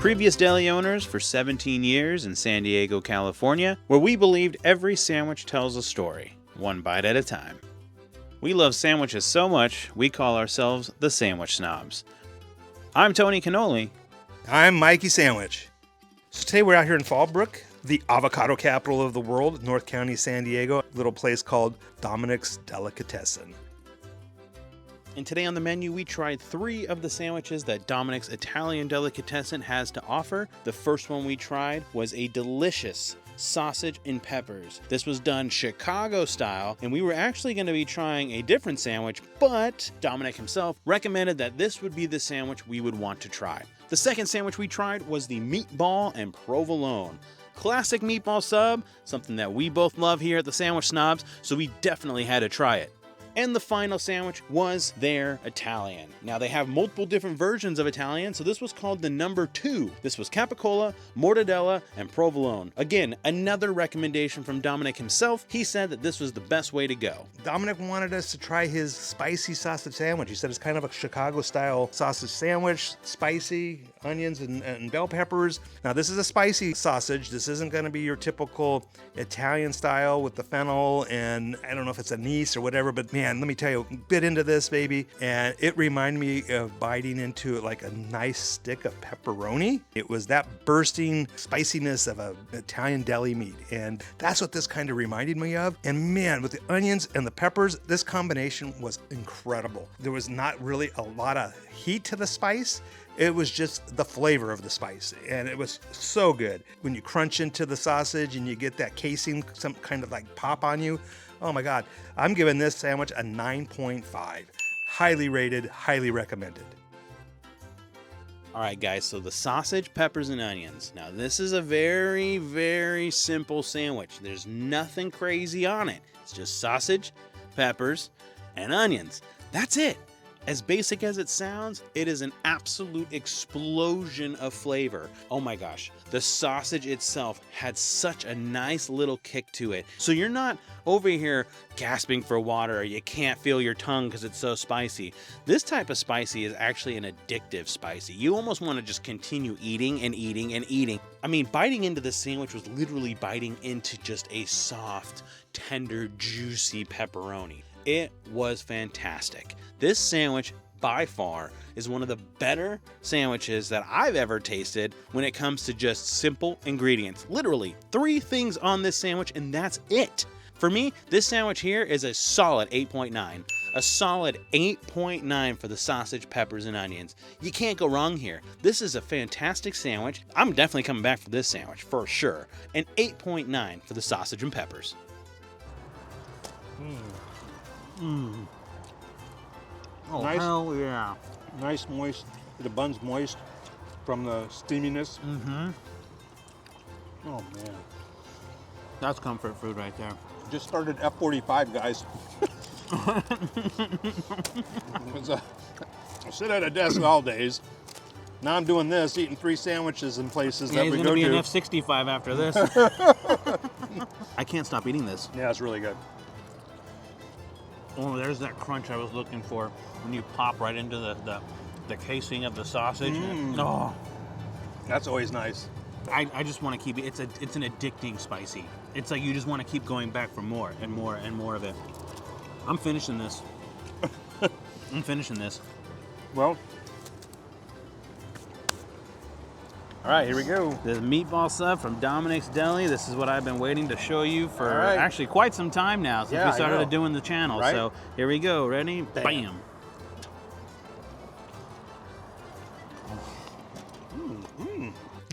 Previous deli owners for 17 years in San Diego, California, where we believed every sandwich tells a story, one bite at a time. We love sandwiches so much, we call ourselves the Sandwich Snobs. I'm Tony Cannoli. I'm Mikey Sandwich. So today we're out here in Fallbrook, the avocado capital of the world, North County, San Diego, a little place called Dominick's Delicatessen. And today on the menu, we tried 3 of the sandwiches that Dominick's Italian Delicatessen has to offer. The first one we tried was a delicious sausage and peppers. This was done Chicago style, and we were actually going to be trying a different sandwich, but Dominick himself recommended that this would be the sandwich we would want to try. The second sandwich we tried was the Meatball and Provolone. Classic meatball sub, something that we both love here at the Sandwich Snobs, so we definitely had to try it. And the final sandwich was their Italian. Now they have multiple different versions of Italian, so this was called the number 2. This was capicola, mortadella, and provolone. Again, another recommendation from Dominick himself. He said that this was the best way to go. Dominick wanted us to try his spicy sausage sandwich. He said it's kind of a Chicago-style sausage sandwich, spicy, onions and bell peppers. Now this is a spicy sausage. This isn't going to be your typical Italian style with the fennel and I don't know if it's anise or whatever, but man, let me tell you, bit into this baby, and it reminded me of biting into like a nice stick of pepperoni. It was that bursting spiciness of an Italian deli meat, and that's what this kind of reminded me of. And man, with the onions and the peppers, this combination was incredible. There was not really a lot of heat to the spice. It was just the flavor of the spice, and it was so good. When you crunch into the sausage and you get that casing, some kind of like pop on you, oh my God. I'm giving this sandwich a 9.5. Highly rated, highly recommended. All right, guys, so the sausage, peppers, and onions. Now, this is a very, very simple sandwich. There's nothing crazy on it. It's just sausage, peppers, and onions. That's it. As basic as it sounds, it is an absolute explosion of flavor. Oh my gosh, the sausage itself had such a nice little kick to it. So you're not over here gasping for water or you can't feel your tongue because it's so spicy. This type of spicy is actually an addictive spicy. You almost want to just continue eating and eating and eating. I mean, biting into this sandwich was literally biting into just a soft, tender, juicy pepperoni. It was fantastic. This sandwich, by far, is one of the better sandwiches that I've ever tasted when it comes to just simple ingredients. Literally 3 things on this sandwich, and that's it. For me, this sandwich here is a solid 8.9. A solid 8.9 for the sausage, peppers, and onions. You can't go wrong here. This is a fantastic sandwich. I'm definitely coming back for this sandwich, for sure. An 8.9 for the sausage and peppers. Oh, nice, hell yeah. Nice, moist. The bun's moist from the steaminess. Mm-hmm. Oh, man. That's comfort food right there. Just started F45, guys. I sit at a desk all days. Now I'm doing this, eating 3 sandwiches in places that we go to. He's going to be an F65 after this. I can't stop eating this. Yeah, it's really good. Oh, there's that crunch I was looking for when you pop right into the casing of the sausage. Oh, that's always nice. I just want to keep it. It's an addicting spicy. It's like you just want to keep going back for more and more and more of it. I'm finishing this. I'm finishing this. Well, all right, here we go. The meatball sub from Dominick's Deli. This is what I've been waiting to show you for actually quite some time now since we started doing the channel. Right? So here we go. Ready? Bam.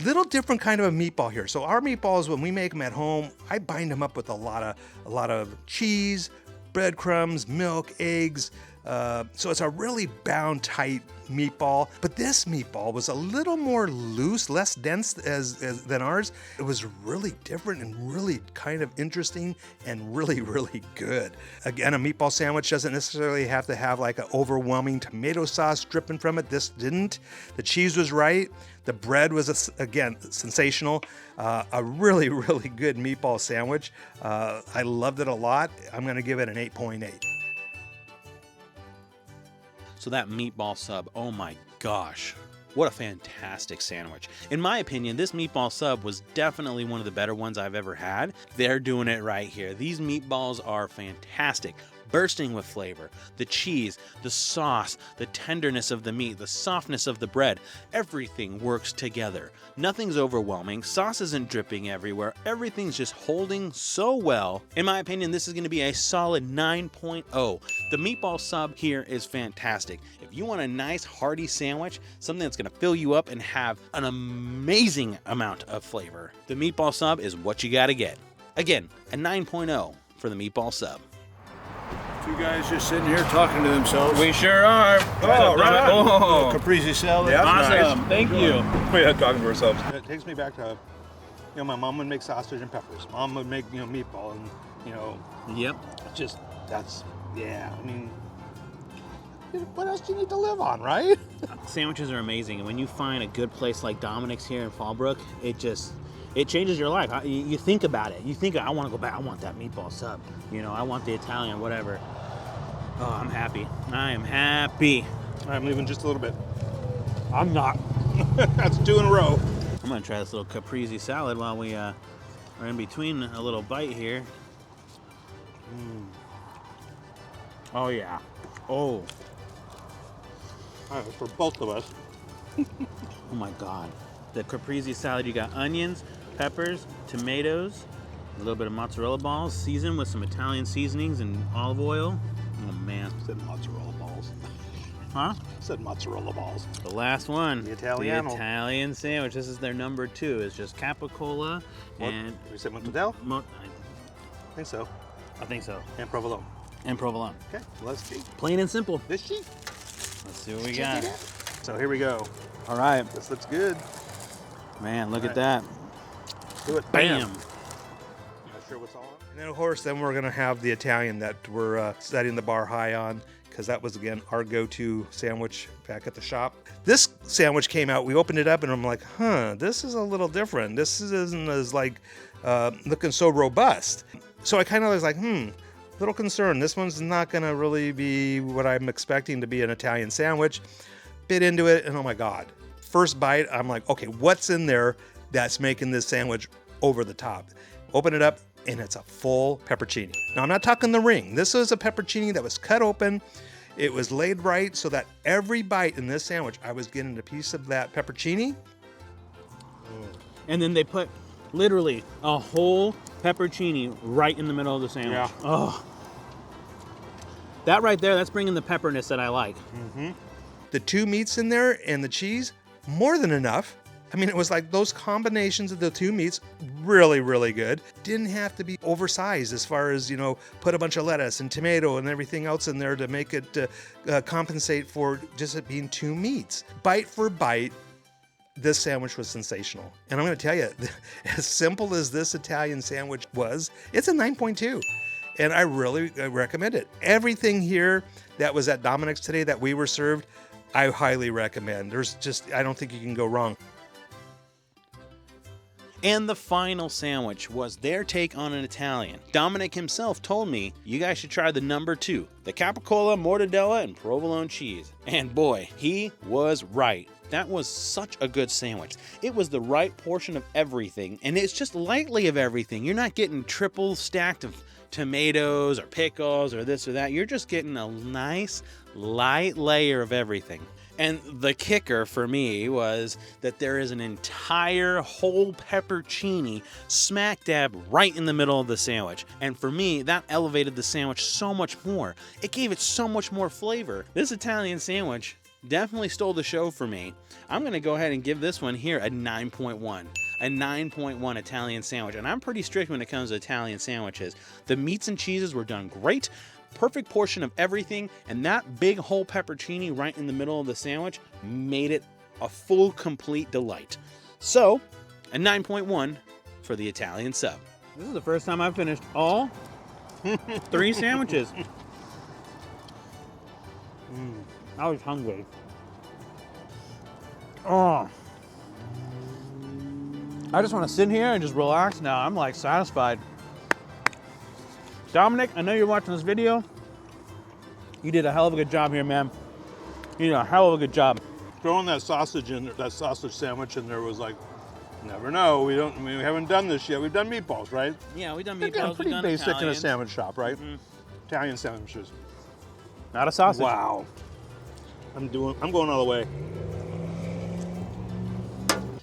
Little different kind of a meatball here. So our meatballs, when we make them at home, I bind them up with a lot of cheese, breadcrumbs, milk, eggs. So it's a really bound tight meatball, but this meatball was a little more loose, less dense than ours. It was really different and really kind of interesting and really, really good. Again, a meatball sandwich doesn't necessarily have to have like an overwhelming tomato sauce dripping from it. This didn't. The cheese was right. The bread was, again, sensational. A really, really good meatball sandwich. I loved it a lot. I'm going to give it an 8.8. So that meatball sub, oh my gosh. What a fantastic sandwich. In my opinion, this meatball sub was definitely one of the better ones I've ever had. They're doing it right here. These meatballs are fantastic, bursting with flavor. The cheese, the sauce, the tenderness of the meat, the softness of the bread, everything works together. Nothing's overwhelming, sauce isn't dripping everywhere, everything's just holding so well. In my opinion, this is gonna be a solid 9.0. The meatball sub here is fantastic. If you want a nice hearty sandwich, something that's gonna fill you up and have an amazing amount of flavor, the meatball sub is what you gotta get. Again, a 9.0 for the meatball sub. Two guys just sitting here talking to themselves. We sure are. Oh, right. Oh. Caprese salad. Yeah, Awesome. nice. Thank you. We had talking to ourselves. It takes me back to, my mom would make sausage and peppers. Mom would make, meatball and, Yep. it's just, yeah. I mean, what else do you need to live on, right? Sandwiches are amazing, and when you find a good place like Dominick's here in Fallbrook, it changes your life. You think about it. You think, I want to go back. I want that meatball sub. I want the Italian, whatever. Oh, I'm happy. I am happy. I'm leaving just a little bit. I'm not. That's 2 in a row. I'm gonna try this little caprese salad while we are in between a little bite here. Oh yeah. Oh. For both of us. Oh my God. The caprese salad, you got onions, peppers, tomatoes, a little bit of mozzarella balls, seasoned with some Italian seasonings and olive oil. Oh man. Said mozzarella balls. Huh? Said mozzarella balls. The last one. The Italiano. The Italian sandwich. This is their number 2. It's just capicola and... We said mozzarella? I think so. I think so. And provolone. And provolone. Okay, let's see. Plain and simple. This sheet. Let's see what we got. So here we go. All right. This looks good. Man, look at that. Do it. Bam. Not sure what's all on. And then, of course, we're going to have the Italian that we're setting the bar high on, because that was, again, our go-to sandwich back at the shop. This sandwich came out. We opened it up, and I'm like, this is a little different. This isn't as, looking so robust. So I kind of was like, little concerned. This one's not going to really be what I'm expecting to be an Italian sandwich. Bit into it, and oh my God. First bite, I'm like, okay, what's in there that's making this sandwich over the top? Open it up, and it's a full peppercini. Now, I'm not talking the ring. This is a peppercini that was cut open. It was laid right so that every bite in this sandwich, I was getting a piece of that peppercini. And then they put literally a whole peppercini right in the middle of the sandwich. Yeah. Oh. That right there, that's bringing the pepperness that I like. Mm-hmm. The 2 meats in there and the cheese, more than enough. I mean, it was like those combinations of the 2 meats, really, really good. Didn't have to be oversized as far as, put a bunch of lettuce and tomato and everything else in there to make it compensate for just it being 2 meats. Bite for bite, this sandwich was sensational. And I'm going to tell you, as simple as this Italian sandwich was, it's a 9.2. And I really recommend it. Everything here that was at Dominick's today that we were served, I highly recommend. I don't think you can go wrong. And the final sandwich was their take on an Italian. Dominick himself told me, you guys should try the number 2, the capicola, mortadella, and provolone cheese. And boy, he was right. That was such a good sandwich. It was the right portion of everything, and it's just lightly of everything. You're not getting triple stacked of tomatoes or pickles or this or that. You're just getting a nice light layer of everything. And the kicker for me was that there is an entire whole peppercini smack dab right in the middle of the sandwich. And for me, that elevated the sandwich so much more. It gave it so much more flavor. This Italian sandwich definitely stole the show for me. I'm going to go ahead and give this one here a 9.1. A 9.1 Italian sandwich. And I'm pretty strict when it comes to Italian sandwiches. The meats and cheeses were done great. Perfect portion of everything, and that big whole pepperoni right in the middle of the sandwich made it a full, complete delight. So, a 9.1 for the Italian sub. This is the first time I've finished all 3 sandwiches. I was hungry. Oh. I just want to sit here and just relax now. I'm like satisfied. Dominick, I know you're watching this video. You did a hell of a good job here, man. You did a hell of a good job. throwing that sausage in there, that sausage sandwich in there was like, never know. We haven't done this yet. We've done meatballs, right? Yeah, we've done Again, meatballs. pretty we've done basic in a Italian. sandwich shop, right? Italian sandwiches. Not a sausage. Wow. I'm going all the way.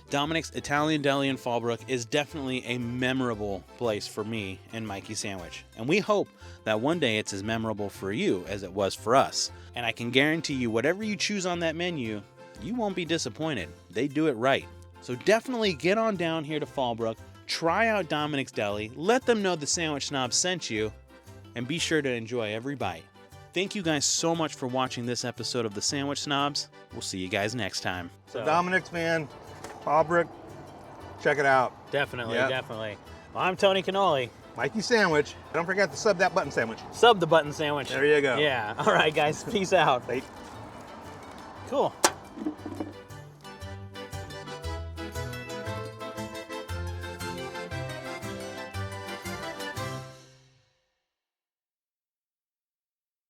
Dominick's Italian Deli in Fallbrook is definitely a memorable place for me and Mikey Sandwich. And we hope that one day it's as memorable for you as it was for us. And I can guarantee you, whatever you choose on that menu, you won't be disappointed. They do it right. So definitely get on down here to Fallbrook, try out Dominick's Deli, let them know the Sandwich Snob sent you, and be sure to enjoy every bite. Thank you guys so much for watching this episode of the Sandwich Snobs. We'll see you guys next time. So Dominick's, man, Fallbrook, check it out. Definitely, Yep. definitely. Well, I'm Tony Cannoli. Mikey Sandwich. Don't forget to sub that button sandwich. Sub the button sandwich. There you go. Yeah. All right, guys. Peace out. Bye. Cool.